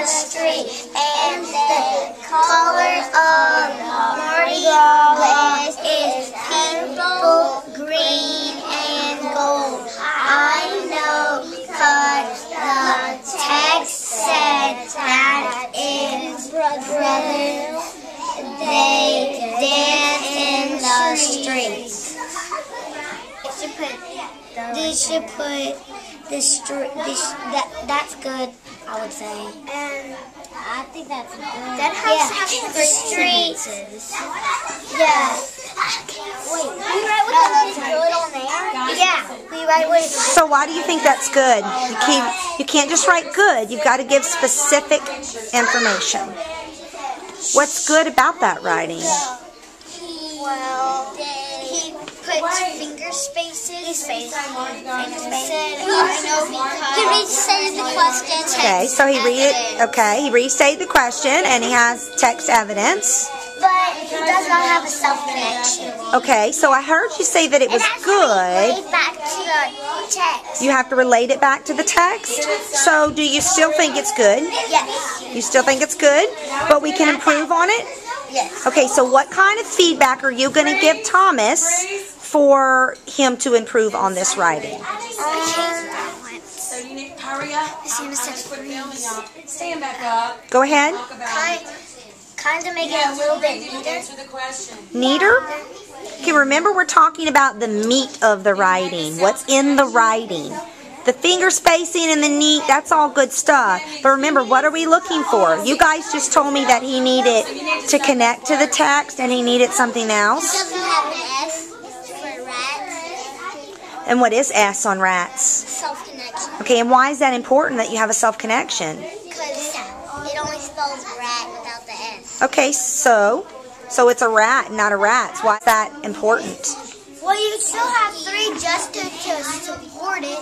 street, and the color of Mardi Gras is purple, green, and gold. I know because the text said that in brothers they dance in the streets. They should put the street. That's good, I would say. And I think that's good. That helps have the streets. Yeah. Wait, we write with the little there? Yeah, we write with. So why do you think that's good? You can't just write good. You've got to give specific information. What's good about that writing? Well, he puts finger spaces. He said, I know because he restated the question. Okay, so he restated the question and he has text evidence. But he does not have a self-connection. Okay, so I heard you say that it was good. Relate back to the text. You have to relate it back to the text? So do you still think it's good? Yes. You still think it's good? But we can improve on it? Yes. Okay, so what kind of feedback are you going to give Thomas for him to improve on this writing? Hurry up. Stand back up. Go ahead. Kind of make it a little bit neater. Neater? Okay, remember we're talking about the meat of the writing. What's in the writing? The finger spacing and the neat, that's all good stuff. But remember, what are we looking for? You guys just told me that he needed to connect to the text and he needed something else. He doesn't have an S for rats. And what is S on rats? Self-connection. Okay, and why is that important that you have a self-connection? Because it only spells rat without the S. Okay, so it's a rat, not a rats. Why is that important? Well, you still have 3 just to support it.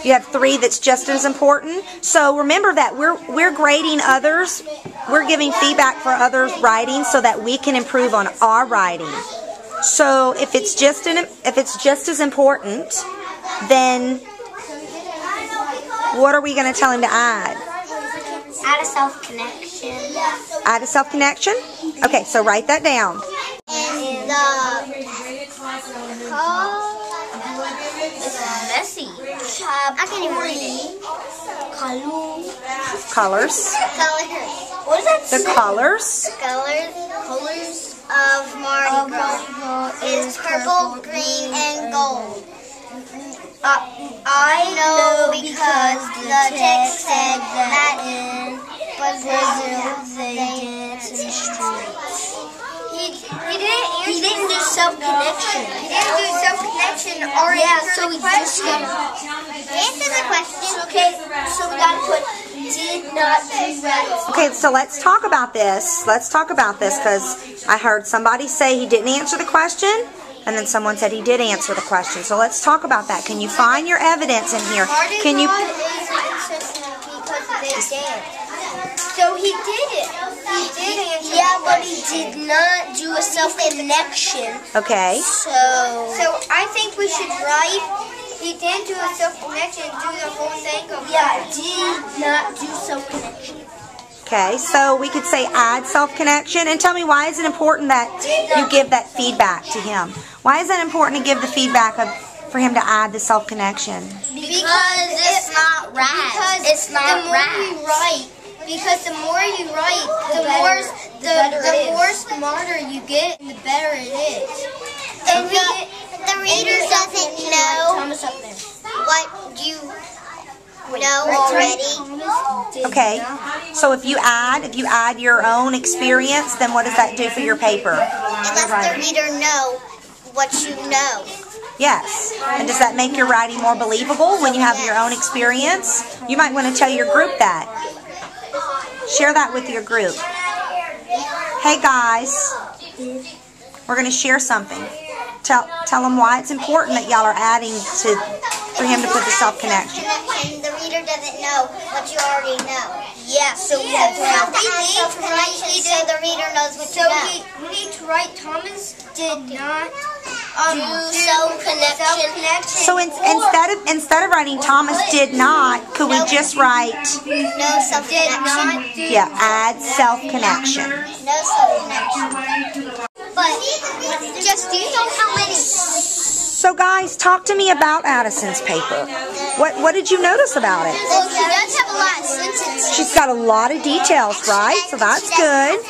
You have 3 that's just as important. So remember that we're grading others. We're giving feedback for others' writing so that we can improve on our writing. So if it's just as important, then what are we going to tell him to add? Add a self-connection. Add a self-connection? Okay, so write that down. And the messy. I can't even read it. Colors. What is that? The colors. Colors of Mardi Gras is purple, green, and gold. I know because the text said that in Brazil they dance in the streets. He didn't do self-connection. He didn't do self-connection or so we just answer the question. Okay, so we got to put did not do right. Okay, so let's talk about this. Let's talk about this because I heard somebody say he didn't answer the question. And then someone said he did answer the question. So let's talk about that. Can you find your evidence in here? Can you? So he did it. He did answer. Yeah, but he did not do a self-connection. Okay. So I think we should write. He didn't do a self-connection. Do the whole thing of did not do self-connection. Okay, so we could say add self-connection. And tell me, why is it important that you give that feedback to him? Why is that important to give the feedback for him to add the self-connection? Because it's not right. Because it's not right. Because the more you write, the more smarter you get, and the better it is. And the reader doesn't know what you know already. Okay, so if you add your own experience, then what does that do for your paper? It lets the reader know what you know. Yes. And does that make your writing more believable when you have your own experience? You might want to tell your group that. Share that with your group. Hey guys, we're going to share something. Tell them why it's important that y'all are adding for him to put the self-connection. The reader doesn't know what you already know. Yeah, so we have to add self-connection so the reader knows what you know. So we need to write Thomas did not self-connection. So instead of writing Thomas did not, could we just write? No self-connection. Yeah, add self-connection. No self-connection. But just do you know how many? So guys, talk to me about Addison's paper. What did you notice about it? Well, she does have a lot of sentences. She's got a lot of details, right? So that's good.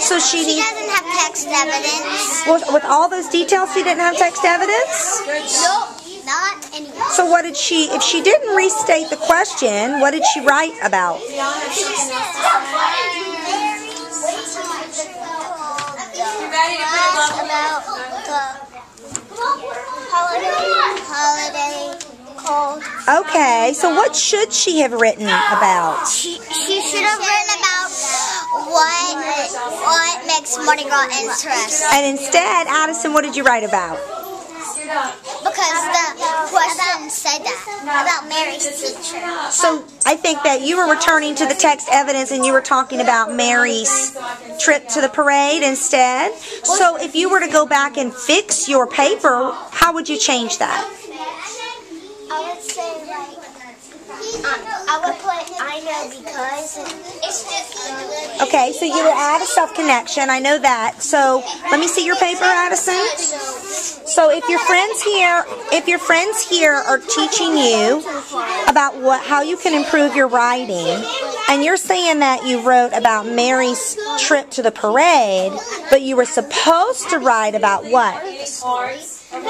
So she doesn't have text evidence. Well, with all those details, she didn't have text evidence? Nope, not anymore. So what did she, if she didn't restate the question, what did she write about? About the holiday cold. Okay, so what should she have written about? She should have written about what makes Mardi Gras interesting. And instead, Addison, what did you write about? Because the question said that, about Mary's teacher. So I think that you were returning to the text evidence and you were talking about Mary's trip to the parade instead. So if you were to go back and fix your paper, how would you change that? I would say, like, I would put, I know because it's just... Okay, so you would add a self-connection. I know that. So let me see your paper, Addison. So if your friends here are teaching you about how you can improve your writing, and you're saying that you wrote about Mary's trip to the parade, but you were supposed to write about what? What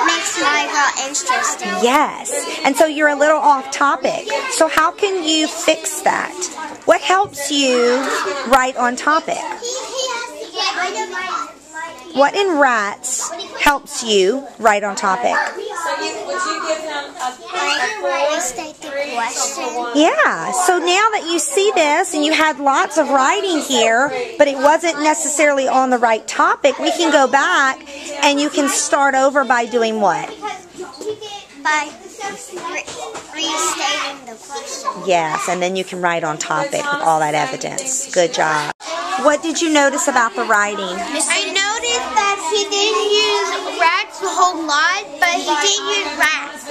makes Mardi Gras interesting? Yes. And so you're a little off topic. So how can you fix that? What helps you write on topic? What in rats helps you write on topic? So would you give him Restate the question. Yeah, so now that you see this and you had lots of writing here, but it wasn't necessarily on the right topic, we can go back and you can start over by doing what? By restating the question. Yes, and then you can write on topic with all that evidence. Good job. What did you notice about the writing? I noticed that he didn't use rats a whole lot, but he did use rats.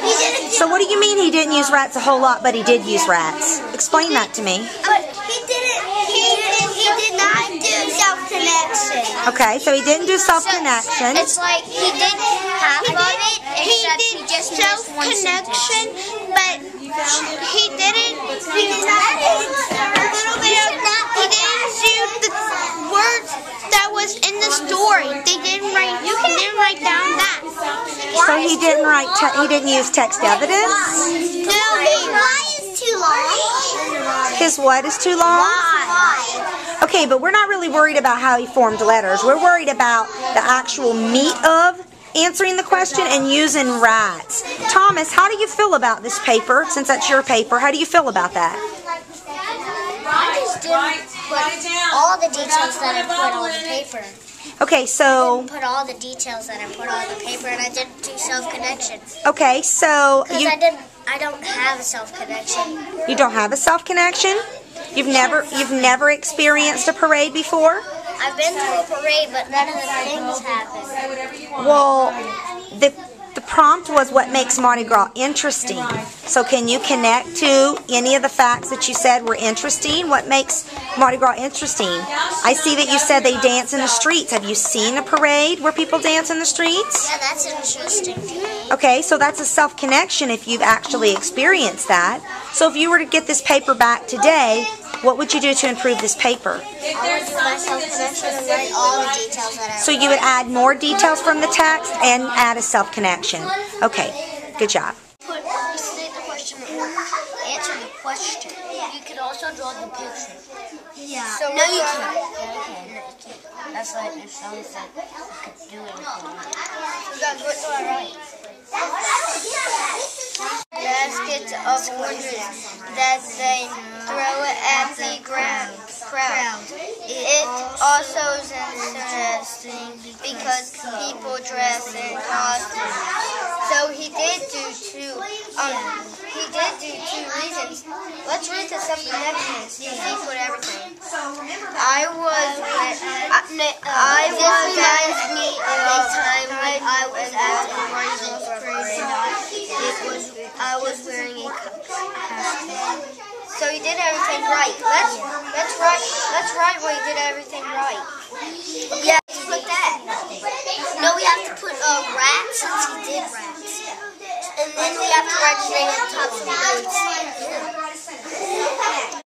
So what do you mean he didn't use rats a whole lot, but he did use rats? Explain that to me. He did not do self-connection. Okay, so he didn't do self-connection. It's like he did half of it, except he just missed one self-connection, but he didn't do the words that was in the story. They didn't write down that. So he didn't use text evidence? No, why is too long? His what is too long? Why? Okay, but we're not really worried about how he formed letters. We're worried about the actual meat of answering the question and using rats. Thomas, how do you feel about this paper, since that's your paper? How do you feel about that? I just didn't put all the details that I put on the paper. Okay, so... I didn't put all the details that I put on the paper, and I didn't do self-connection. Okay, so... Because I don't have a self-connection. You don't have a self-connection? You've never experienced a parade before? I've been to a parade, but none of the things happened. Well, the prompt was what makes Mardi Gras interesting. So can you connect to any of the facts that you said were interesting? What makes Mardi Gras interesting? I see that you said they dance in the streets. Have you seen a parade where people dance in the streets? Yeah, that's interesting. Okay, so that's a self-connection if you've actually experienced that. So if you were to get this paper back today, what would you do to improve this paper? I would do my self-connection and write all the details that I So you would add more details from the text and add a self-connection. Okay, good job. Restate the question or answer the question. You can also draw the picture. Yeah. So no, you can't. Yeah, you can't. That's like if someone said you could do it. Guys, what do I write? Baskets of oranges that they throw at the crowd. It also is interesting because people dress in costumes. So he did do two reasons. Let's read the self-connection. See if he put everything. I was So he did everything right. Let's write where he did everything right. Yeah, let's put that. No, we have to put rats since he did rats. And then we have to write his name on top of the notes.